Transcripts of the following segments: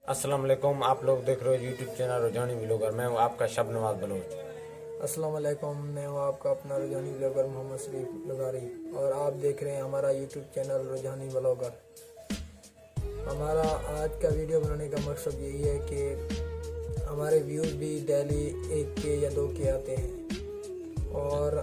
अस्सलाम वालेकुम। आप लोग देख रहे हो यूट्यूब चैनल रुझानी व्लॉगर। मैं हूँ आपका शबनवाज बलोच। अस्सलाम वालेकुम, मैं हूँ आपका अपना रुझानी व्लॉगर मोहम्मद शरीफ लगारी और आप देख रहे हैं हमारा यूट्यूब चैनल रुझानी व्लॉगर। हमारा आज का वीडियो बनाने का मकसद यही है कि हमारे व्यूज़ भी डेली 1 के या 2 के आते हैं और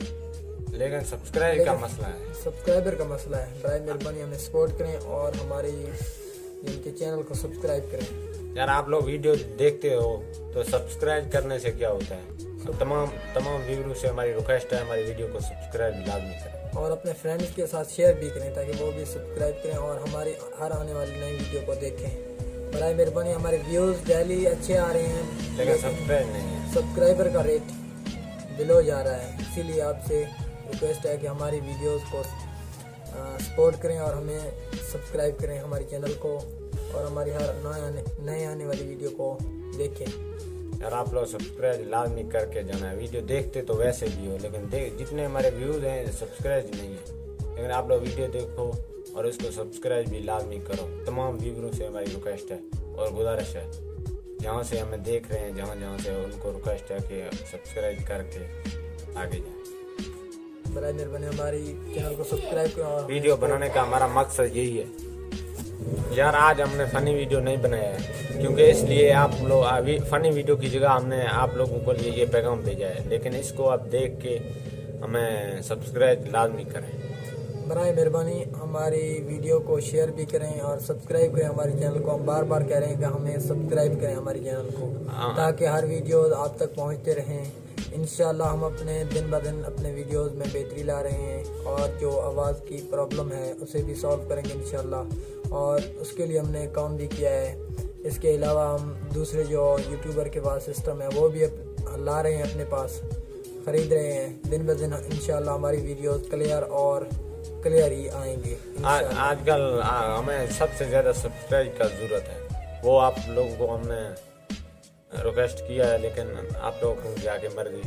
लेकिन सब्सक्राइब का मसला है, सब्सक्राइबर का मसला है। बराए मेहरबानी हमें सपोर्ट करें और हमारे इनके चैनल को सब्सक्राइब करें। यार आप लोग वीडियो देखते हो तो सब्सक्राइब करने से क्या होता है? तो तमाम व्यूअर्स से हमारी रिक्वेस्ट है, हमारी वीडियो को सब्सक्राइब लाजमी करें और अपने फ्रेंड्स के साथ शेयर भी करें ताकि वो भी सब्सक्राइब करें और हमारी हर आने वाली नई वीडियो को देखें। बराए मेहरबानी हमारे व्यूज़ डेली अच्छे आ रहे हैं लेकिन सब्सक्राइब नहीं है। सब्सक्राइबर का रेट बिलो जा रहा है, इसीलिए आपसे रिक्वेस्ट है कि हमारी वीडियोस को सपोर्ट करें और हमें सब्सक्राइब करें हमारे चैनल को और हमारी हर नए आने वाली वीडियो को देखें। यार आप लोग सब्सक्राइब लाजमी करके जाना है। वीडियो देखते तो वैसे भी हो, लेकिन जितने हमारे व्यूज़ हैं सब्सक्राइब नहीं है। लेकिन आप लोग वीडियो देखो और इसको सब्सक्राइब भी लाजमी करो। तमाम व्यूअर्स से हमारी रिक्वेस्ट है और गुजारिश है, जहाँ से हमें देख रहे हैं, जहाँ से उनको रिक्वेस्ट है कि सब्सक्राइब करके आगे जाए। बराए मेहरबानी हमारी चैनल को सब्सक्राइब करें और वीडियो बनाने का हमारा मकसद यही है। यार आज हमने फ़नी वीडियो नहीं बनाया है क्योंकि इसलिए आप लोग अभी फ़नी वीडियो की जगह हमने आप लोगों को लिए ये पैगाम भेजा है, लेकिन इसको आप देख के हमें सब्सक्राइब लाजमी करें। बराए मेहरबानी हमारी वीडियो को शेयर भी करें और सब्सक्राइब करें हमारे चैनल को। हम बार बार कह रहे हैं कि हमें सब्सक्राइब करें हमारे चैनल को ताकि हर वीडियो आप तक पहुंचते रहें। इंशाल्लाह हम अपने दिन ब दिन अपने वीडियोस में बेहतरी ला रहे हैं और जो आवाज़ की प्रॉब्लम है उसे भी सॉल्व करेंगे इंशाल्लाह, और उसके लिए हमने काम भी किया है। इसके अलावा हम दूसरे जो यूट्यूबर के पास सिस्टम है वो भी ला रहे हैं, अपने पास ख़रीद रहे हैं। दिन ब दिन इंशाल्लाह हमारी वीडियोस क्लियर ही आएंगे। आजकल हमें सबसे ज़्यादा सब्सक्राइब का ज़रूरत है, वो आप लोगों को हमने रिक्वेस्ट किया है, लेकिन आप लोगों को जाके मर्जी।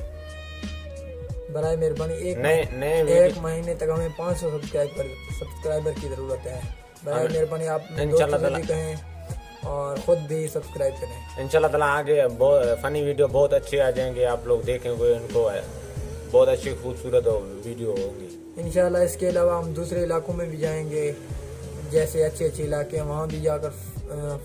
बराए मेहरबानी एक महीने तक हमें 500 सब्सक्राइबर की ज़रूरत है। बराए मेहरबानी आप दोस्तों भी कहें और ख़ुद भी सब्सक्राइब करें। इंशाल्लाह ताला आगे बहुत फ़नी वीडियो बहुत अच्छे आ जाएंगे, आप लोग देखेंगे उनको बहुत अच्छी खूबसूरत वीडियो होंगी इंशाल्लाह। इसके अलावा हम दूसरे इलाकों में भी जाएंगे, जैसे अच्छे इलाके, वहाँ भी जाकर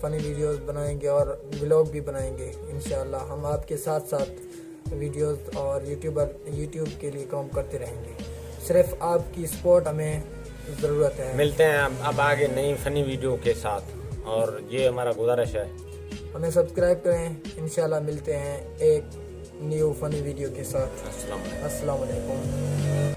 फ़नी वीडियोस बनाएंगे और व्लॉग भी बनाएंगे इंशाल्लाह। हम आपके साथ साथ वीडियोस और यूट्यूब के लिए काम करते रहेंगे। सिर्फ आपकी सपोर्ट हमें ज़रूरत है। मिलते हैं अब आगे नई फ़नी वीडियो के साथ, और ये हमारा गुजारिश है, हमें सब्सक्राइब करें। इंशाल्लाह मिलते हैं एक न्यू फ़नी वीडियो के साथ। अस्सलाम वालेकुम। अस्सलाम वालेकुम।